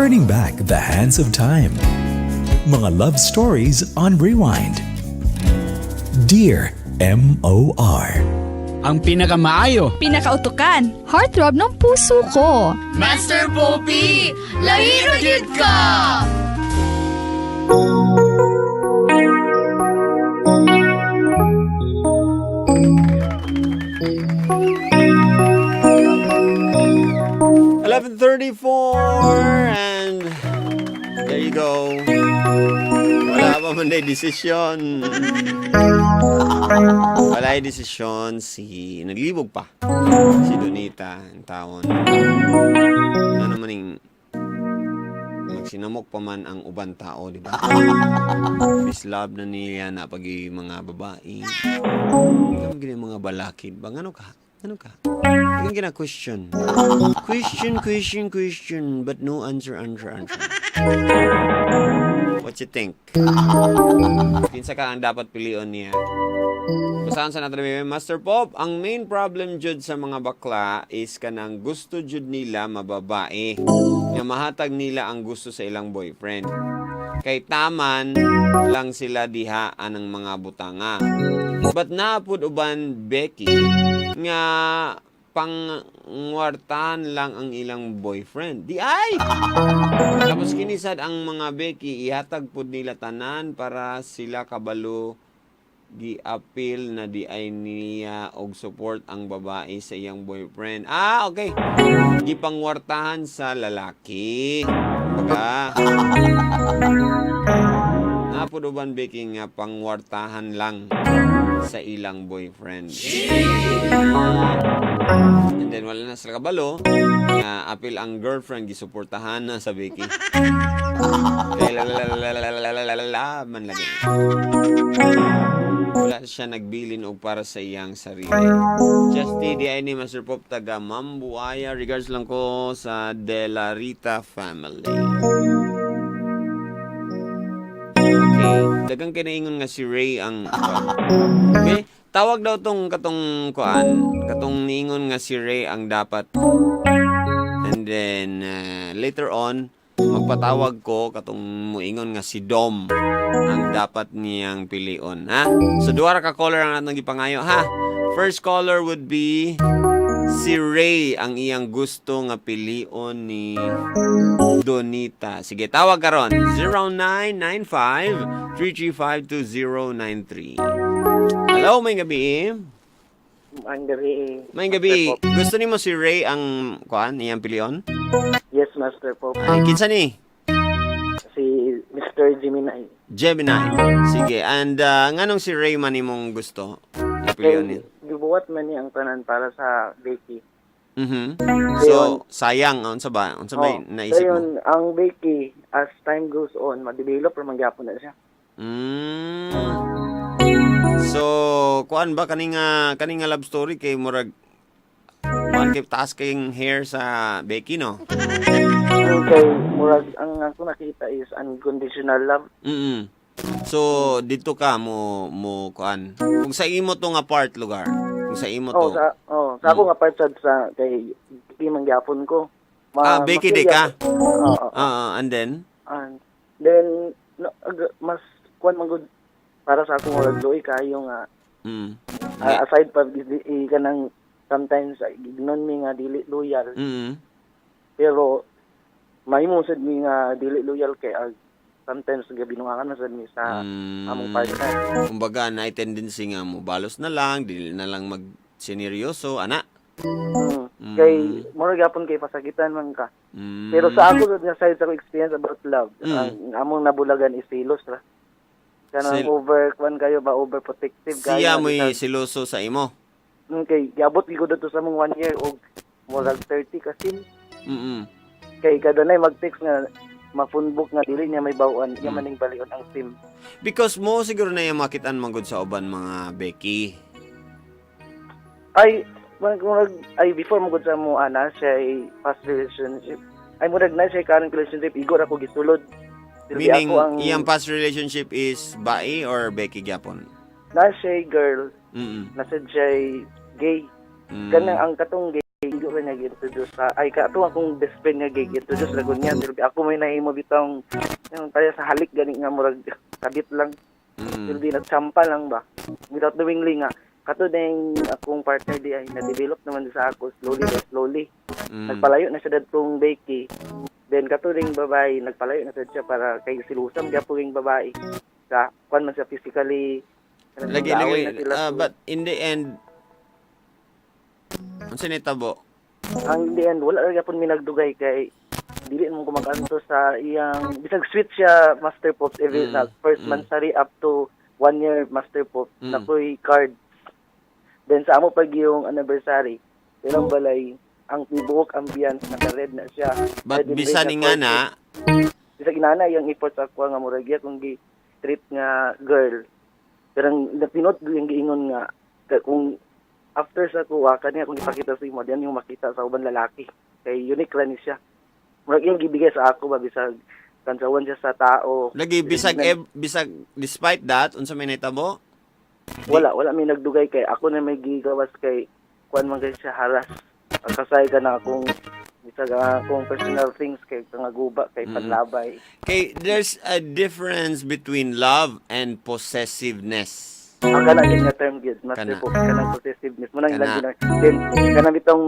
Turning back the hands of time. Mga love stories on rewind. Dear M.O.R. Ang pinakamaayo. Pinakautukan, heartthrob ng puso ko. Master Poppy, lahiro jud ka! And there you go. Wala pa man na desisyon. Wala yung desisyon naglibog pa. Si Donita, ang taon. Ano man yung magsinamok pa man ang ubang tao, di ba? Miss love na niya na pag mga babae. Ano ganyan mga balakid ba? Ano ka? Ano ka? Yung gina-question. Question, but no answer. What you think? Kinsa ka ang dapat pilion niya? Basahan sa natin, Master Pop, ang main problem jud sa mga bakla is kanang gusto jud nila mababae. Nga mahatag nila ang gusto sa ilang boyfriend. Kay taman lang sila diha anang mga butanga. But naapod uban Becky nga pangwartahan lang ang ilang boyfriend. Di ay! Tapos kinisad ang mga Becky, ihatag pod nila tanan para sila kabalo gi-appeal na di ay niya og support ang babae sa iyang boyfriend. Okay. Gipangwartahan sa lalaki. Baga. Napod uban Becky nga pangwartahan lang sa ilang boyfriend. And then wala na sila kabalo nga apil ang girlfriend gisuportahan na sa Becky. Kaya man lagi. Wala siya nagbilin og para sa iyang sarili. Just TDI ni Master Pop taga Mambuaya. Regards lang ko sa De La Rita family. Dagang kinaingon nga si Ray ang okay? Tawag daw tong katong niingon nga si Ray ang dapat. And then later on magpatawag ko katong muingon nga si Dom ang dapat niyang pilion, ha? So duha ra ka caller ang atong gipangayo, ha? First caller would be si Ray ang iyang gusto nga pilion ni Donita. Sige, tawag ka ron. 0995-335-2093. Hello, may gabi. May gabi. Gusto ni mo si Ray ang iyang pilion? Yes, Master Pop. Ay, kinsa ni? Si Mr. Gemini. Sige, and nganong si Ray man imong gusto? Ang pilion niya? Gibuhat man niya ang tanan para sa Becky. So, sayang. Unsa ba naisip mo? Ngayon, ang Becky, as time goes on, mag-develop or magyapon na siya. So, kuan ba kaninga love story kay murag kay taas kayong hair sa Becky, no? Okay, murag ang ako nakita is unconditional love. So, dito ka mo kuan. Kung sa imo to nga part lugar, kung sa imo to. Sa ako nga part sa kay mangyapon ko. Becky di ka? And then? And then, mas kuan man good para sa akong murag loy kayo nga. Aside pa kanang sometimes ignon mi nga dili loyal. Pero mahimo sad mi nga dili loyal kay sometimes gabinungan na sad mi sa among partner. Kumbaga na tendency nga mo balos na lang, dili na lang mag seneryoso ana. Kay mura gyapon kay pasakitan man ka. Pero sa ako nga side sa experience about love, ang among nabulagan is silos ra. Kanang overprotective kayo. Siya mo'y siloso sa imo. Okay, giabot gyud to sa mong 1 year og murag 30 ka sim. Kay kada nay mag-text nga mafunbok nga dili niya may bawaan, iya maning balion ang sim. Because mo siguro na yung makitaan manggod sa uban mga Becky. Ay before magud sa mo siya ay past relationship. Ay murag na siya current relationship, igor ako gisulod. Meaning, iyang past relationship is bae or Becky gyapon? Na siya girl, na siya gay. Kanang ang katong gay, ko niya gi-introduce sa ay kato akong best friend nga gi-introduce ra gud niya silbi ako may nahimo bitong yung tayo sa halik gani nga murag kabit lang silbi nagsampa lang ba without knowingly nga kato ding akong partner di ay na-develop naman sa ako slowly nagpalayo na siya dadtong Becky then kato ding babae nagpalayo na siya para kay silusam gyapon ing babae sa kwan man siya physically Lagi but in the end unsa ni tabo? Ang in the end wala ra gyapon mi nagdugay kay dili mo kumakanto sa iyang bisag sweet siya Master Pops every first monthsary up to 1 year Master Pops na ko'y card. Then sa amo pag yung anniversary ilang balay ang tibuok ambience naka-red na siya. But bisan nga na bisag inana yung effort sa ako nga murag kung gi-treat nga girl. Pero napinot yung giingon nga kung after sa kuha kaniya kung ipakita sa imo diyan yung makita sa uban lalaki kay unique ra ni siya murag yung gibigay sa ako ba bisag kansawan siya sa tao lagi bisag despite that unsa may nahitabo wala may nagdugay kay ako na may gigawas kay kuan man kay siya haras kasay ka na akong bisag akong personal things kay kangaguba kay panlabay kay there's a difference between love and possessiveness. Ang kana din nga term gyud Master Pops kanang possessiveness mo nang lang din kanang bitong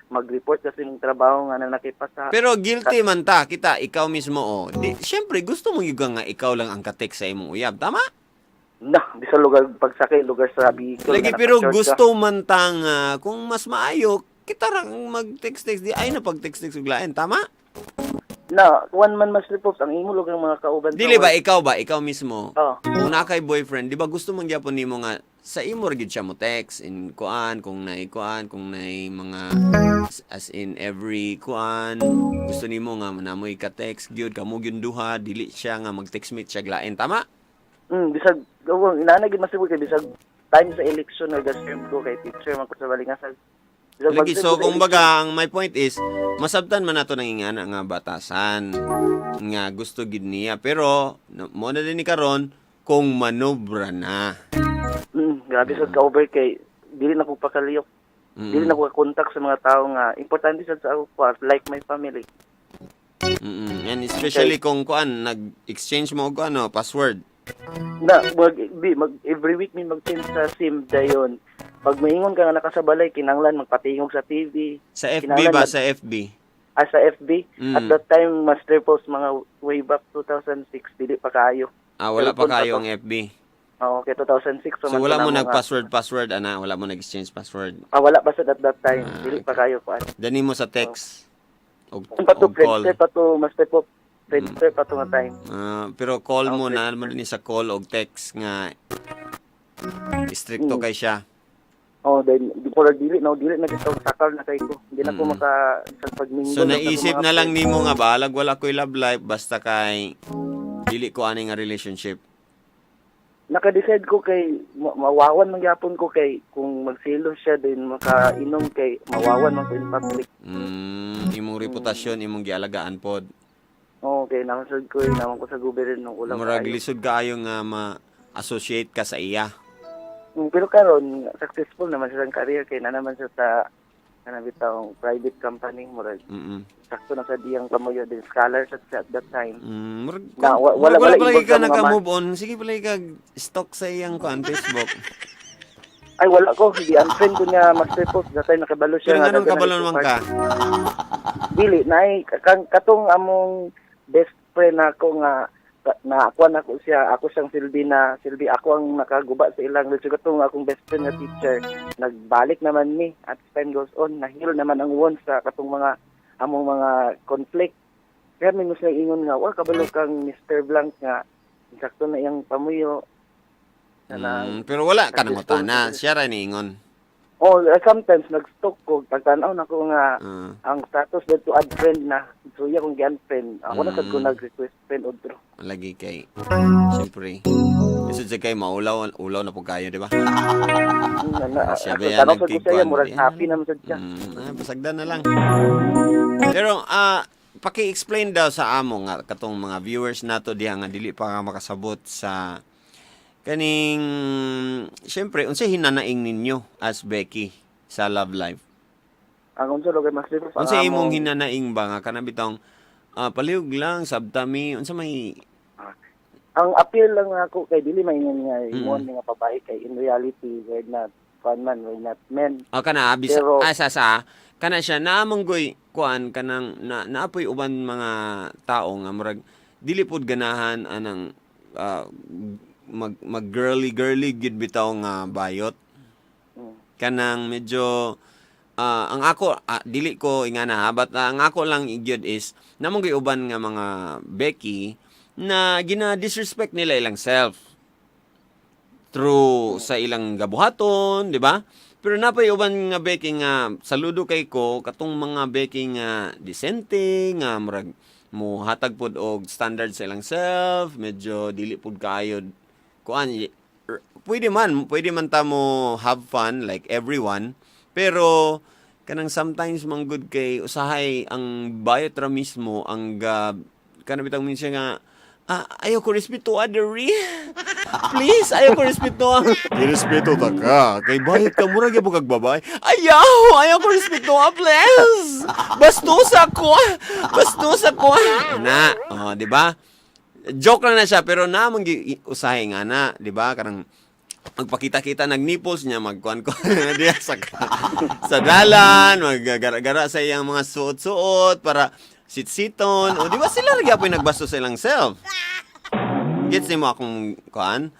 mag-report kasi ng trabaho nga na nakipasa. Pero guilty man ta kita ikaw mismo syempre gusto mo yung nga ikaw lang ang ka-text sa imong uyab tama? Di sa lugar pagsakay lugar sa vehicle. Lagi pero gusto man tang kung mas maayo kita ra mag-text di ay na pag-text uglaen tama? Na, one man Master Pops, ang imo lugang mga kauban. Dili ba ikaw mismo? Oh. Kung na kay boyfriend, di ba gusto mong gyapon nimo nga sa imo ra gyud siya mo text in kuan kung nay mga as in every kuan gusto nimo nga namoy ka text gyud kamo gyud duha dili siya nga mag-text meet siya glaen tama? Bisag inaana gyud Master Pops kay bisag time sa election nag-serve ko kay teacher man ko sa balingasag. Lagi, so kung baga, ang my point is, masabtan man nato ng ingana nga batasan nga gusto gid niya. Pero, mo na din ni karon kung manobra na. Grabe sa ka-over kay, dili na ko pakaliyok. Dili na ko kontak sa mga tao nga, importante sa ako, like my family. And especially kung kuan, nag-exchange mo og ano, password. Every week may mag-change sa SIM dayon. Pag maingon ka nga nakasabalay, kinanglan magpatingog sa TV. Sa FB ba? Sa FB? Sa FB. At that time, Master Post, mga way back 2006, dili pa kayo. Wala pa kayo ang FB? Okay, 2006. So wala mo nag-password, ana? Wala mo nag-exchange password? Wala pa sa at that time. Dili pa kayo pa. Dani mo sa text? O call? Pa to, Master Post. Friendster pa to nga time. Pero call mo na naman din sa call o text nga stricto kay siya. Dahil dili na dito sakal na kay ko. Hindi na ko maka sa pagmingo. So naisip na lang nimo nga balag wala ko'y love life basta kay dili ko ani nga relationship. Naka-decide ko kay mawawan man gyapon ko kay kung magsilo siya din makainom kay mawawan man ko in public. Imong reputasyon imong gialagaan pod. Okay, naman ko sa gobyerno ulang. Murag lisod kaayo nga ma-associate ka sa iya. Pero karon successful naman siya sa career kay na naman siya sa kanabitang private company murag. Sakto na sa diyang pamuyo din scholar siya at that time. Wala lagi ka naka-move on. Sige pala ka stalk sa iyang Facebook. Ay wala ko, hindi unfriend ko niya Master Post that time nakabalo siya. Pero ganun kabalo naman ka? Dili nay katong among best friend ako nga naakuan ako siya, ako siyang silbi ako ang nakaguba sa ilang lugar katong akong best friend na teacher nagbalik naman ni at time goes on nahil naman ang wounds sa katong mga among mga conflict kaya minus na ingon nga wa kabalo kang Mr. Blank nga sakto na iyang pamuyo pero wala ka nang utana siya ra niingon. Sometimes nag-stalk ko pagtanaw na ko nga ang status dito add friend na so iya kong gi-unfriend ako na sad ko nag-request friend odro lagi kay siyempre isod sa kay ulaw na po kayo di ba? Siya ba yan nagkikuan murag happy naman sad siya pasagdan na lang pero paki-explain daw sa amo nga katong mga viewers nato diha nga dili pa nga makasabot sa kaning siyempre unsay hinanaing ninyo as Becky sa love life? Ang unsa lugay mas dito Unsa imong hinanaing ba nga kana bitong palihog lang sabtami unsa may ang appeal lang ako kay dili maingon nga imong nga babae kay in reality we're not we're not men. kana abis Pero- sa kana siya naamanggoy kuan kanang naapoy uban mga tao nga murag dili pud ganahan anang mag girly gid bitaw nga bayot. Kanang medyo ang ako dili ko ingana but ang ako lang igyod is namong uban nga mga Becky na gina-disrespect nila ilang self through sa ilang gabuhaton, di ba? Pero napay uban nga Becky nga saludo kay ko katong mga Becky nga disente nga murag mo hatag pod og standard sa ilang self, medyo dili pud kaayo kuan pwede man ta mo have fun like everyone, pero kanang sometimes man good kay usahay ang bayot ra mismo ang kana bitang minsan nga ayaw ko respeto adiri. Please, ayaw ko respeto. Respeto ta ka. Kay bayot ka mura gyud kag babae. Ayaw ko respeto, please. Bastusa ko. Na, di ba? Joke lang na siya pero namang usahay nga na, di ba? Karang magpakita-kita nag-nipples niya, magkuhan ko diya sa dalan, maggara-gara sa iyang mga suot-suot para sit-siton. O, di ba sila nagyapoy nagbasto sa ilang self? Gets mo akong kuhan?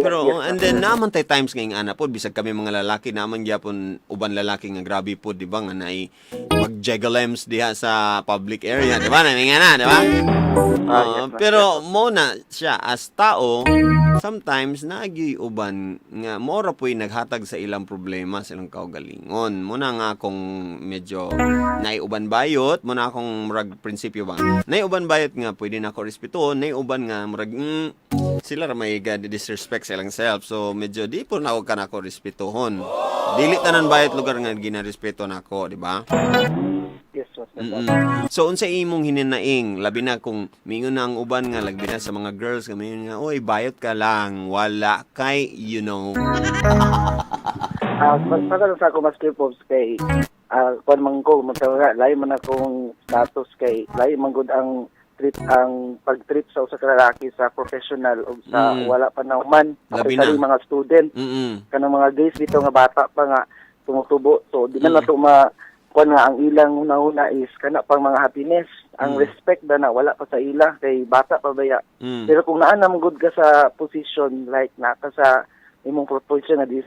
Pero, and then, naman tayo times ngayong ana po, bisag kami mga lalaki, naman gyapon uban lalaki nga grabe po, di ba, nga na mag-jegalems diha sa public area, di ba? Naminga na, di ba? Pero, mo na siya, as tao, sometimes, nagyoy uban nga, mora po'y naghatag sa ilang problema, sa ilang kaugalingon. Muna nga akong medyo naiuban bayot, muna akong murag prinsipyo ba? Naiuban bayot nga, pwede na ako respetuhon, naiuban nga, murag, sila ra may disrespect sa ilang self. So, medyo di po na ka na ako respetuhon. Dili tanan bayot lugar nga ginarespeto na ako, di ba? Yes, So, unsa imong hininaing, labi na kung mingon na ang uban nga, labi na sa mga girls, kami nga, oy, bayot ka lang, wala kay, you know. Pagkala sa ako master pops kay kung man ko, lahi man akong status kay, lahi man gud ang pag-treat sa usa ka lalaki sa professional o sa wala pa na man, Labi na. mga student, kanang mga guys dito nga bata pa nga tumutubo. So, di na to kuan nga ang ilang una is kana pang mga happiness, ang respect na wala pa sa ila kay bata pa baya. Pero kung naa na good ka sa position like naka sa imong proportion na this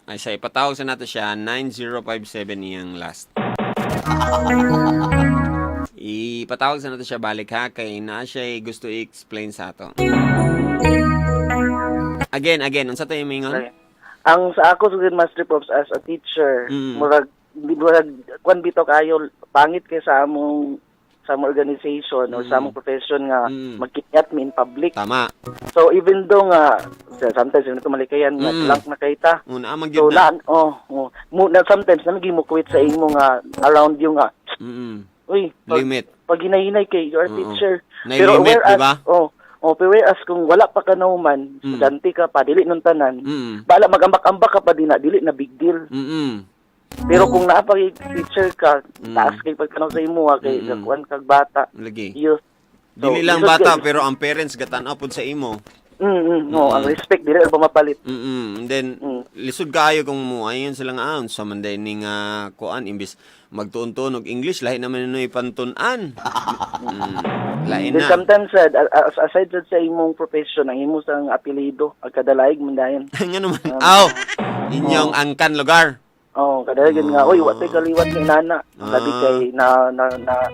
Ay, sa ipatawag sa nato siya, 9057 iyang last. Ipatawag sa nato siya balik ha, kay na siya gusto i-explain sa ato. Again, unsa tayo mingon? okay. Ang sa ako sa Master Pops as a teacher, murag kwan bitaw kayo pangit kay sa among organization or sa among profession nga magkinyat mi in public. Tama. So even though nga sometimes ito malikayan nga blank na kayta. Una man So gyud na. na sometimes nagi mo quit sa imo nga around yung nga uy, Limit. pag hinahinay kay your teacher. Nay limit, di ba? Pero whereas kung wala pa ka nauman, estudyante ka pa, dili nung tanan, bala magambak-ambak ka pa dili na big deal. Pero kung naa pa kay teacher ka, taas kay pagkanaw sa imo kay kuan kag bata. Lagi. Youth. Dili lang bata pero ang parents gatan upod sa imo. Ang respect dili ba mapalit. And then lisod kaayo kung mo ayon sila nga sa manday ning kuan imbis magtuon-tuon og English lahi naman nuy pantun-an. Lain Then na. sometimes aside sa imong profession, ang imo sang apelyido ag kadalaig man dayon. Nga naman. Inyong angkan lugar. Kadalaig nga oy wa tay kaliwat ni nana. Labi kay na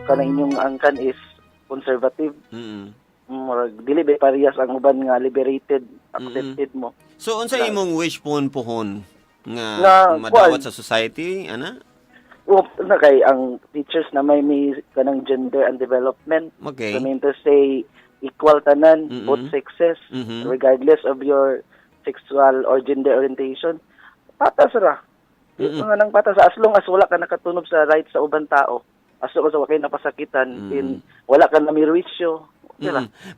kana inyong angkan is conservative. Dili ba parehas ang uban nga liberated, accepted mo. So unsa imong wish pohon nga madawat sa society ana? Na kay ang teachers na may kanang gender and development. Okay. I mean to say equal tanan, both sexes, regardless of your sexual or gender orientation. Patas ra. Nga nang patas as long as wala ka nakatunob sa rights sa ubang tao. As long as wala kay napasakitan, wala ka namirwisyo.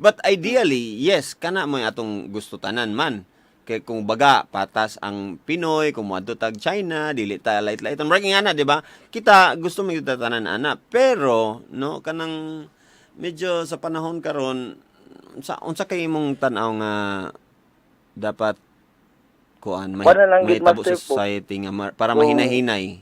But ideally, yes, kana mo atong gusto tanan man. Kay kung baga patas ang Pinoy kung moadto tag China dili ta light-light ang breaking ana, di ba? Kita gusto mo kita tanan ana, pero no kanang medyo sa panahon karon unsa kay imong tan-aw nga dapat kuan may tabo sa society nga para mahinahinay.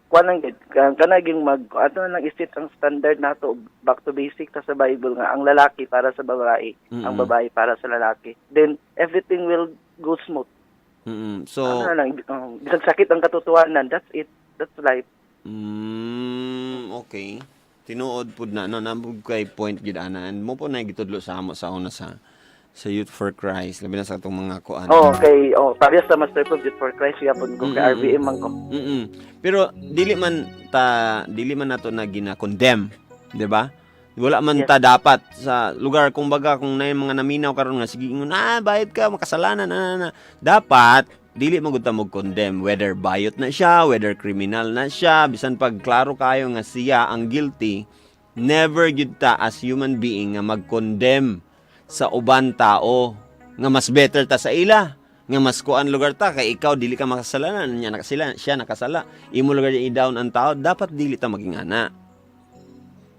Kuan lang gid kanaging ato lang istit ang standard nato back to basic ta sa Bible nga ang lalaki para sa babae, ang babae para sa lalaki. Then everything will go smooth. So bisag sakit ang katotohanan, that's it. That's life. Okay. Tinuod pud na no nambug kay point gid ana and mo po na gitudlo sa amo sa una sa Youth for Christ, labi na sa itong mga kuan. Parehas sa Master Prof. Youth for Christ, yapon ko kay RVM man ko. Pero dili man nato na gina-condemn, di ba? Wala man ta dapat sa lugar kung baga kung na mga naminaw karon nga sige ingon bayad ka makasalanan na. Dapat dili man gud ta mag-condemn whether bayot na siya, whether criminal na siya, bisan pag klaro kayo nga siya ang guilty, never gud ta as human being nga mag-condemn sa uban tao nga mas better ta sa ila nga mas kuan lugar ta kay ikaw dili ka makasalanan siya nakasala imo lugar i-down ang tao, dapat dili ta maging ana.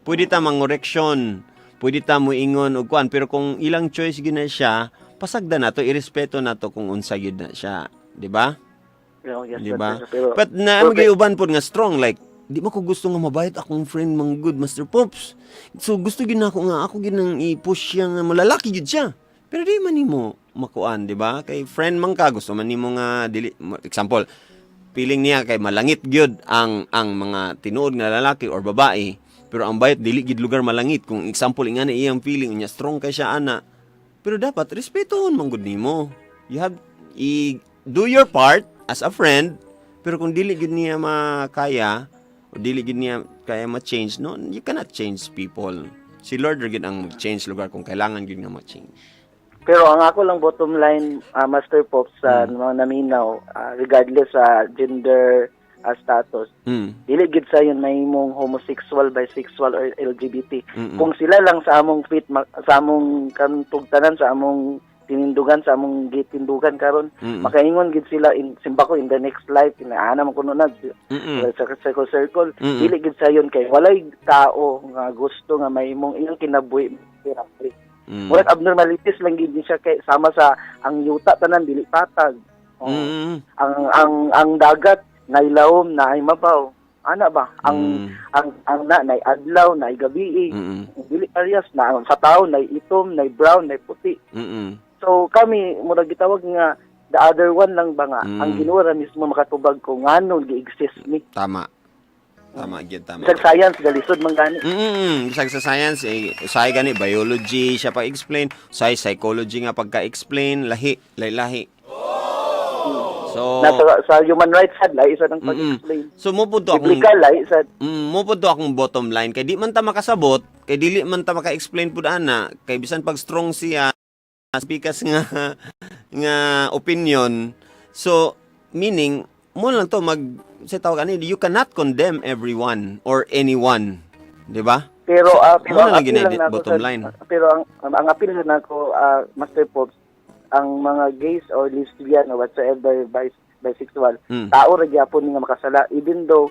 Pwede ta mangoreksyon, pwede ta mo ingon og kuan, pero kung ilang choice gyud na siya, pasagda nato, irespeto nato kung unsa gyud na siya, di ba? Yes, di ba? Pero but na magiuban pod nga strong like di mo ko gusto nga mabayad akong friend mang good Master Pops. So gusto gid nako nga ako gid nang i-push siya nga malalaki gid siya. Pero di man nimo makuan, di ba? Kay friend man ka gusto man nimo nga dili example, feeling niya kay malangit gyud ang mga tinuod nga lalaki or babae, pero ang bayad dili gid lugar malangit. Kung example ingana iyang feeling niya strong kay siya ana. Pero dapat respetohon man gud nimo. You have do your part as a friend, pero kung dili gid niya makaya o dili gid niya kaya ma-change, no, you cannot change people. Si Lord gid ang mag-change lugar kung kailangan gid nga ma-change. Pero ang ako lang bottom line, Master Pops, sa mga naminaw, regardless sa gender status, dili gid sa yun may mong homosexual, bisexual, or LGBT. Kung sila lang sa among fit, sa among kantugtanan, sa among tinindugan, sa among gitindugan karon, makaingon gid sila simba ko in the next life, inaana man kuno na sa circle. Dili gid sayon kay walay tao nga gusto nga may imong iyang kinabuhi therapy. Murag abnormalities lang gid siya kay sama sa ang yuta tanan dili patag. Ang dagat nailawom na ay mabaw. Ana ba? Ang nay adlaw, nay gabi. Dili areas na sa tao nay itom, nay brown, nay puti. So kami murag gitawag nga the other one lang ba nga ang Ginoo mismo makatubag ko ngano gi-exist ni. Tama gyud. Sa science galisod man gani. Bisag sa science usay gani biology siya pag-explain, usay psychology nga pagka-explain, lahi. So sa human rights sad lahi sad ang pag-explain. So mo pud to akong lahi sad. Mo pud to akong bottom line kay di man ta makasabot, kay dili man ta maka-explain pud ana, kay bisan pag strong siya speakers nga opinion. So meaning mo lang to sa tawag ani, you cannot condemn everyone or anyone, di ba? Pero ang bottom line. Pero ang appeal na nako Master Pops, ang mga gays or lesbian or whatsoever bisexual, tao ra gyapon nga makasala even though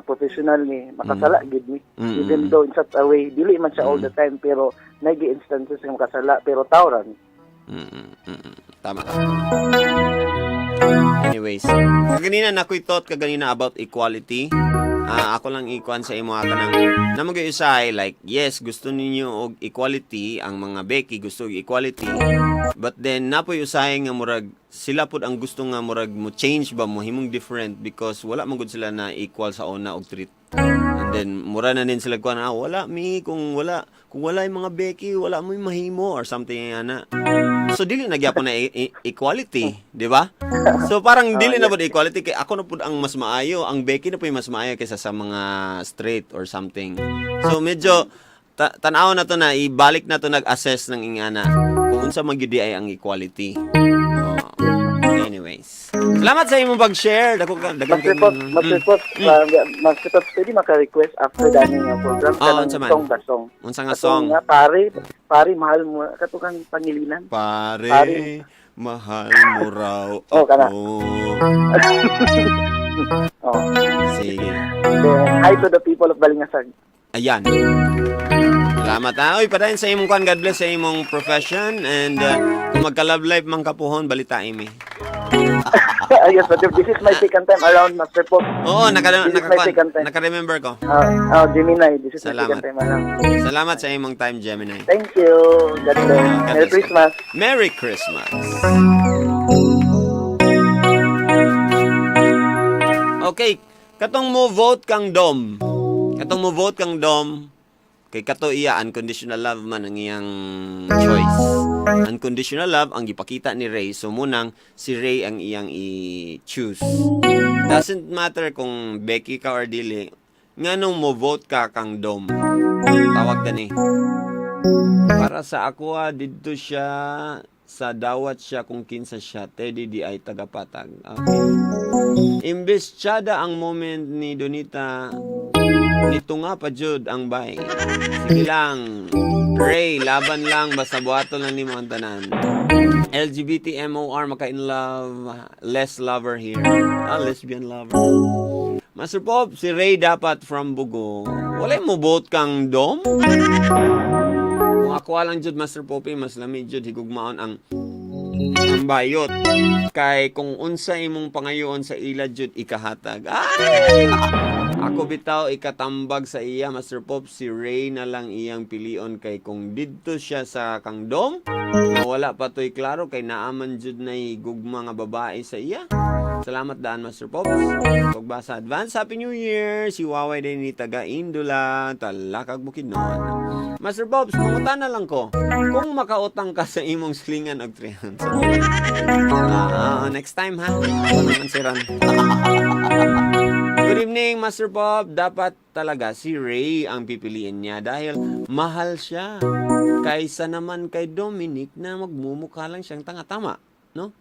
professional ni makasala gid ni. Even though in such a way dili man siya all the time, pero nagi instances nga makasala pero tao ra ni. Tama. Anyways, kaganina nakoy thought kaganina about equality. Ako lang ikuan sa imo aka nang namagayusay like yes, gusto ninyo og equality, ang mga Becky gusto og equality. But then napoy usay nga murag sila pud ang gusto nga murag mo change ba mo himong different because wala man gud sila na equal sa una og treat. And then mura na din sila kuan wala kung wala yung mga Becky wala mo mahimo or something ana. So dili na gyapon na equality, di ba? So parang dili na pud equality kay ako na pud ang mas maayo, ang Becky na pud mas maayo kaysa sa mga straight or something. So medyo tan-aw na to na ibalik na to nag-assess ng ingana kung unsa magyud ay ang equality. Anyways. Salamat sa imong pag-share. Daghang Master Pops, pwede maka-request after dani nga program sa song. Unsa nga song? Nga pare mahal mo katukang pangilinan. Pare Mahal mo raw Oh, kana. ako. Oh. Sige. Then, hi to the people of Balingasag. Ayan. Salamat ha. Uy, padayon sa imong kwan. God bless sa imong profession. And kung magka-love life mang kapuhon, balita imi. Yes, but this is my second time around Master Pop. Oo, This is my second time. naka-remember ko. Gemini, this is my Salamat. second time around. Salamat sa imong time, Gemini. Thank you. God bless. God Merry bless. Christmas. Merry Christmas. Okay, katong mo vote kang Dom. Katong mo vote kang Dom. Kay kato iya unconditional love man ang iyang choice. Unconditional love ang gipakita ni Ray. So munang si Ray ang iyang i-choose. Doesn't matter kung Becky ka or dili. Nganong mo vote ka kang Dom. Tawag gani. Para sa ako didto siya sa dawat siya kung kinsa siya. Teddy di ay tagapatag. Okay. Imbes tsada ang moment ni Donita, nito nga pa jud ang bay. Sige lang. Ray, laban lang. Basta buhato lang ni mo ang tanan. LGBT MOR, maka-in love. Less lover here. Lesbian lover. Master Pop, si Ray dapat from Bugo. Walay mo vote kang Dom? Kung ako lang jud Master Poppy, mas lami jud higugmaon ang bayot. Kay kung unsa imong pangayoon sa ila jud ikahatag. Ay! Ako bitaw ikatambag sa iya, Master Pop, si Ray na lang iyang pilion kay kung didto siya sa kang Dom, wala pa to'y klaro kay naaman jud na gugma nga babae sa iya. Salamat daan, Master Pops. Pagbasa advance, Happy New Year! Si Waway din ni taga Indula, Talakag Bukidnon. Master Pops, manguta na lang ko. Kung makautang ka sa imong slingan og 300. Next time ha. Ako naman si Ron. Good evening, Master Pop. Dapat talaga si Ray ang pipiliin niya dahil mahal siya. Kaysa naman kay Dominic na magmumukha lang siyang tanga-tama, no?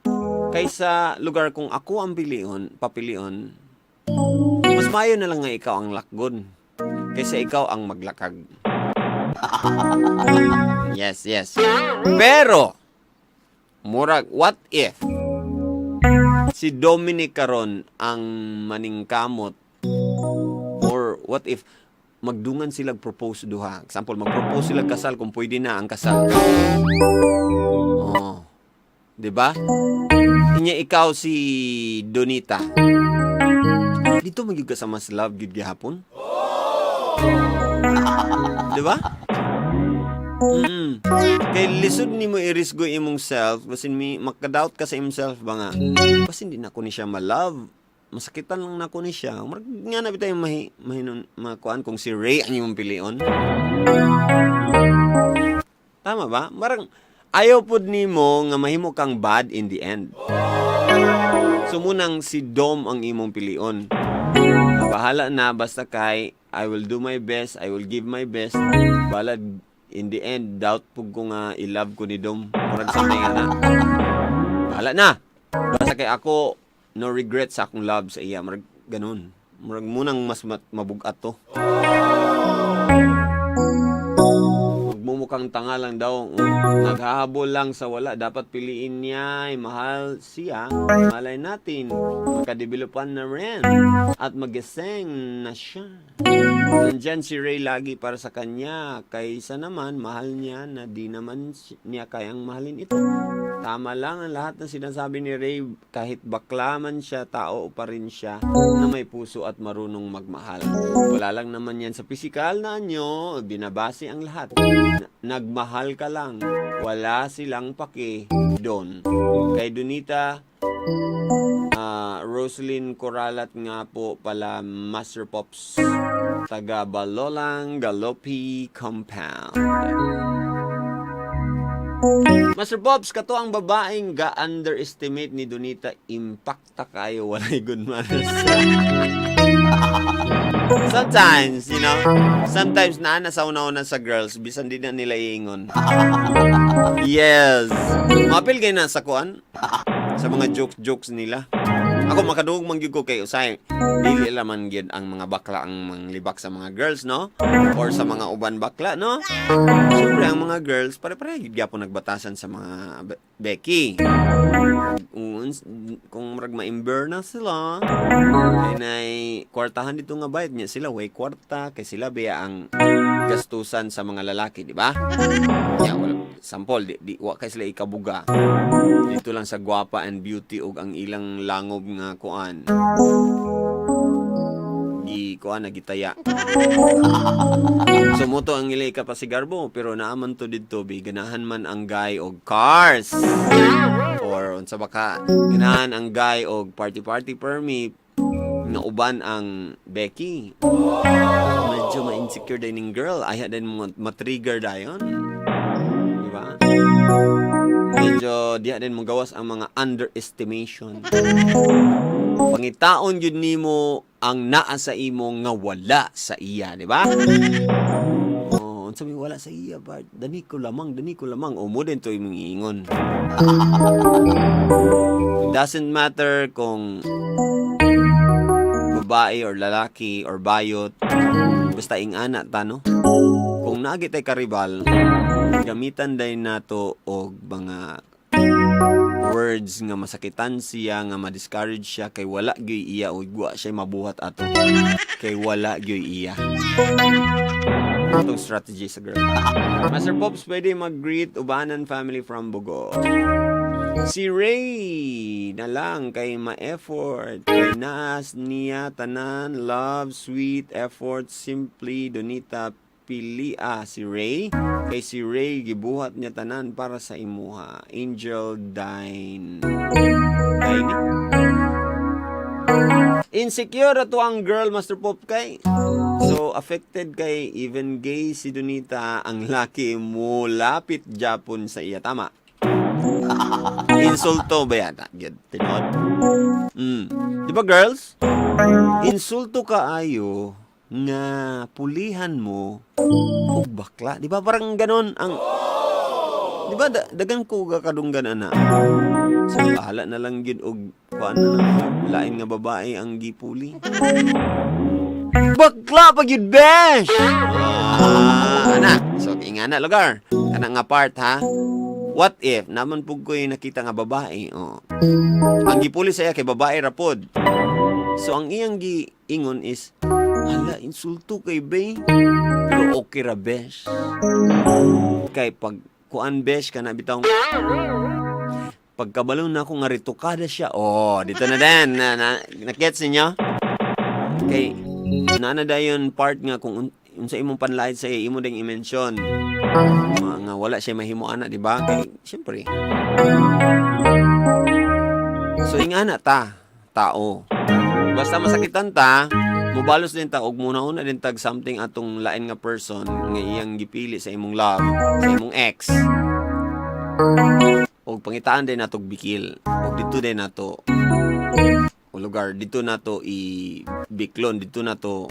Kaysa lugar kung ako ang papilion, mas mayo na lang nga ikaw ang lakgon kaysa ikaw ang maglakag. Yes. Pero, murag, what if si Dominic karon ang maningkamot, or what if magdungan sila propose duha? Example, mag-propose sila kasal kung pwede na ang kasal. Oh. 'Di ba? Inya ikaw si Donita. Dito magyud ka sa mas love gid gihapon. 'Di ba? Kay lisod nimo i-risk go imong self, basin makadoubt ka sa himself ba nga. Basin di na ko ni siya ma-love. Masakitan lang nako ni siya. Marag nga na bitay makuan kung si Ray ang imong pilion. Tama ba? Marang ayaw pod nimo nga mahimo kang bad in the end. So munang si Dom ang imong pilion. Bahala na basta kay I will do my best, I will give my best. Balad in the end doubt pug ko nga i-love ko ni Dom. Murag sa nga na. Bahala na. Basta kay ako no regrets sa akong love sa iya. Murag ganun. Murag munang mas mabugat to. Magmumukhang tanga lang daw. Naghahabol lang sa wala. Dapat piliin niya. Mahal siya. Malay natin. Magkadevelopan na rin. At magising na siya. Nandyan si Ray lagi para sa kanya. Kaysa naman, mahal niya na di naman niya kayang mahalin ito. Tama lang ang lahat ng sinasabi ni Ray. Kahit bakla man siya, tao pa rin siya na may puso at marunong magmahal. Wala lang naman yan sa pisikal na anyo. Binabase ang lahat. Nagmahal ka lang. Wala silang pake doon. Kay Donita, Roslyn Coralat nga po pala, Master Pops, taga Balolang Galopi Compound. Master Pops, kato ang babaeng ga-underestimate ni Donita, impacta kayo, walay good manners. Sometimes, sometimes nasa una-una sa girls, bisan din na nila iingon. Yes. Mapil kayo na sa kuan? Sa mga jokes nila. Ako makadungog man gyud ko kay usay dili laman gyud ang mga bakla ang manglibak sa mga girls, no? Or sa mga uban bakla, no? Siyempre ang mga girls pare-pareho gyud gyapon nagbatasan sa mga Becky. Kung marag ma-imber na sila, ay nay kwartahan dito nga bayad niya sila, way kwarta kay sila biya ang gastusan sa mga lalaki, di ba? Yeah, well, sample, wa kay sila ikabuga. Dito lang sa gwapa and beauty ug ang ilang langob nga kuan. Kuan nagitaya. Sumuto ang ilay ka pa si Garbo, pero naaman to dito bi ganahan man ang guy og cars. Or unsa baka ganahan ang guy og party permit nga uban ang Becky. Medyo ma-insecure din ng girl. Ay din ma-trigger dayon. Di ba? Medyo diha din mo gawas ang mga underestimation. Pangitaon yun nimo ang naa sa imo nga wala sa iya, di ba? Oh, sabi wala sa iya, Bart. Dani ko lamang. O mo din to imong ingon. Doesn't matter kung babae or lalaki or bayot, basta ingana ta, no? Kung naagit ay karibal, gamitan day nato og mga words nga masakitan siya, nga ma-discourage siya kay wala gyoy iya o igwa siya mabuhat ato kay wala gyoy iya. Itong strategy sa girl. Master Pops, pwede mag-greet ubanan family from Bugo. Si Ray na lang kay ma-effort kay naas niya tanan love, sweet, effort, simply, donita, pilia si Ray. Kay si Ray gibuhat niya tanan para sa imuha. Angel Dine. Insecure ato ang girl, Master Pop kay. So affected kay even gay si Donita, ang laki mo lapit Japon sa iya, tama? Insulto ba yata? Good. Tinod? Di ba girls? Insulto ka ayo nga pulihan mo o bakla. Di ba parang ganon ang... Di ba dagan ko kadunggan ana? So bahala na lang yun o kuan na lang lain nga babae ang gipuli. Bakla pag yun, besh! Anak, so ingana lugar. Kana nga part ha. What if naman pug ko'y nakita nga babae, ang gipuli saya kay babae rapod. So ang iyang giingon is, hala, insulto kay bay. Pero okay ra, besh. Kay pag kuan, besh, ka na bitaw. Pagkabalo na ako nga ritukada siya. Dito na din. Nakets ninyo? Kay, nanadayon part nga kung sa imong panlait sa imo ding i-mention. Nga wala siya mahimo ana, di ba? Kay, syempre. So, ingana ta, tao. Basta masakitan ta, mubalos din ta, og muna-una din tag something atong lain nga person nga iyang gipili sa imong love, sa imong ex. Og pangitaan din natog bikil. Og dito din nato o lugar, dito nato i-biklon, dito nato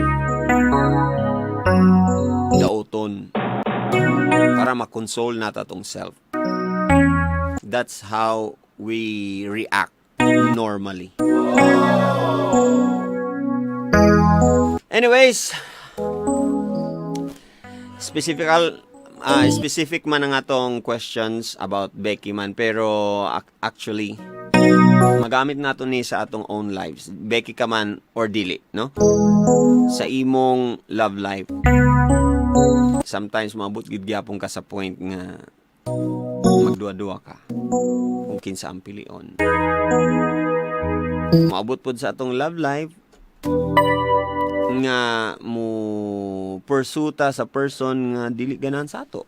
dauton para ma-console nata tong self. That's how we react normally. Anyways, specific man ang atong questions about Becky man, pero actually magamit nato ni sa atong own lives. Becky ka man or dili, no? Sa imong love life. Sometimes maabot gid gyapon ka sa point nga magduwa-duwa ka kung kinsa ang pilion. Maabot pod sa atong love life nga mo pursuta sa person nga dili ganahan sa ato.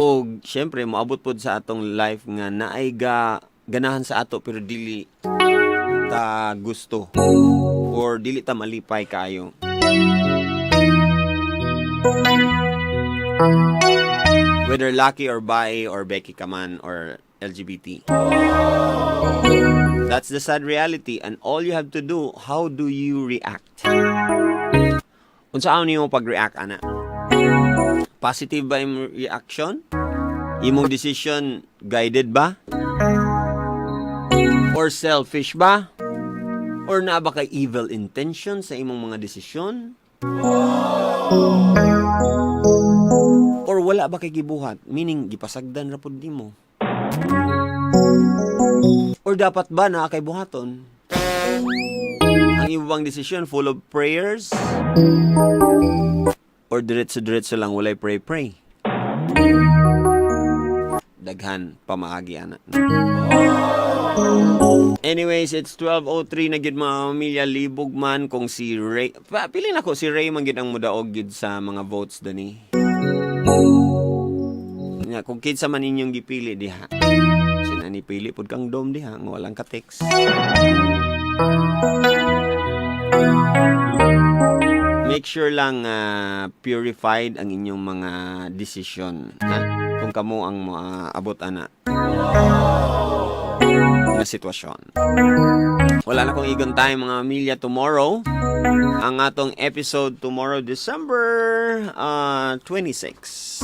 O syempre moabot pod sa atong life nga naay ganahan sa ato pero dili ta gusto or dili ta malipay kayo. Whether lucky or bi or Becky ka man or LGBT. That's the sad reality, and all you have to do, how do you react? Unsa niyo pag-react ana? Positive ba imong reaction? Imong decision guided ba? Or selfish ba? Or na ba kay evil intention sa imong mga desisyon? Or wala ba kay gibuhat? Meaning, gipasagdan ra pud nimo. Or dapat ba na kay buhaton? Ang ibang desisyon full of prayers? Or diretso-diretso lang walay pray-pray? Daghan pamaagi ana. Anyways, it's 12:03 na gid mga pamilya, libog man kung si Ray. Pili na ko si Ray man gid ang mudaog gid sa mga votes dani. Nya kung kinsa man inyong gipili diha. Sinani pili pud kang dom diha nga walang ka text. Make sure lang purified ang inyong mga decision, ha? Kung kamo ang abot ana na sitwasyon. Wala na kong igon time mga pamilya tomorrow. Ang atong episode tomorrow, December 26.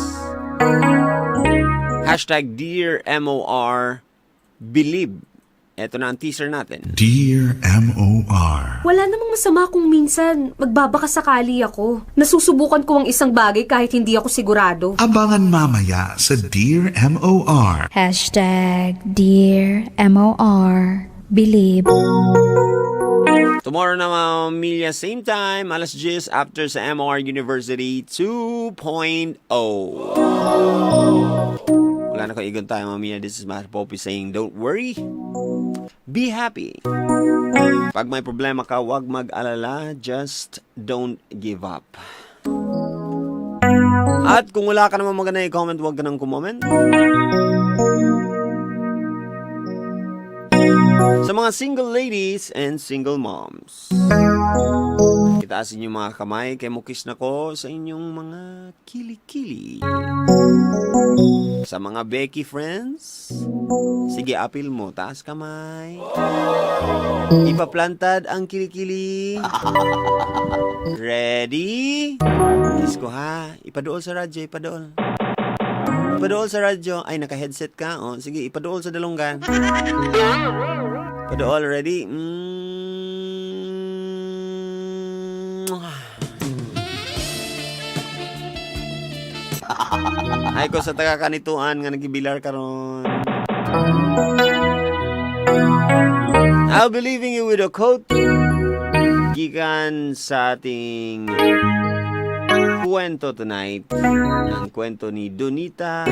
Hashtag Dear MOR Believe. Ito na ang teaser natin. Dear MOR. Wala namang masama kung minsan magbabaka sakali ako. Nasusubukan ko ang isang bagay kahit hindi ako sigurado. Abangan mamaya sa Dear MOR. Hashtag Dear MOR Believe. Tomorrow na mga pamilya, same time, alas 10 after sa MOR University 2.0. Wala na ko igon tayo mga pamilya. This is Master Poppy saying, don't worry, be happy. Pag may problema ka, huwag mag-alala, just don't give up. At kung wala ka naman maganda i-comment, huwag ka nang kumoment. Sa mga single ladies and single moms, itaasin yung mga kamay kay mukis na ko sa inyong mga kilikili. Sa mga Becky friends, sige apil mo, taas kamay. Ipaplantad ang kilikili. Ready? Kiss ko ha. Ipadool sa radyo, ipadool. Ipadool sa radyo. Ay, naka-headset ka. Oh, sige, ipadool sa dalunggan. Ipadool, ready? Ay ko sa taga-kanituan nga nagibilar karon. I'll be leaving you with a quote gikan sa ating kwento tonight. Ang kwento ni Donita,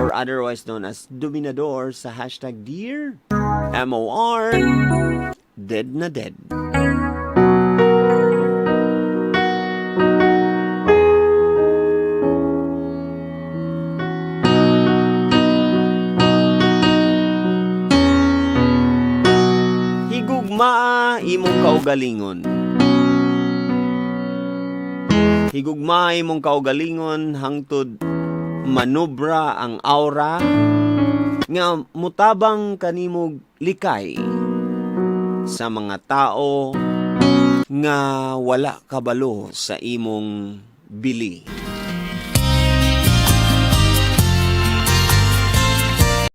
or otherwise known as Dominador, sa hashtag Dear MOR Dead na Dead. Higugma imong kaugalingon. Higugma imong kaugalingon hangtod manubra ang aura nga mutabang kanimog likay sa mga tao nga wala kabalo sa imong bili.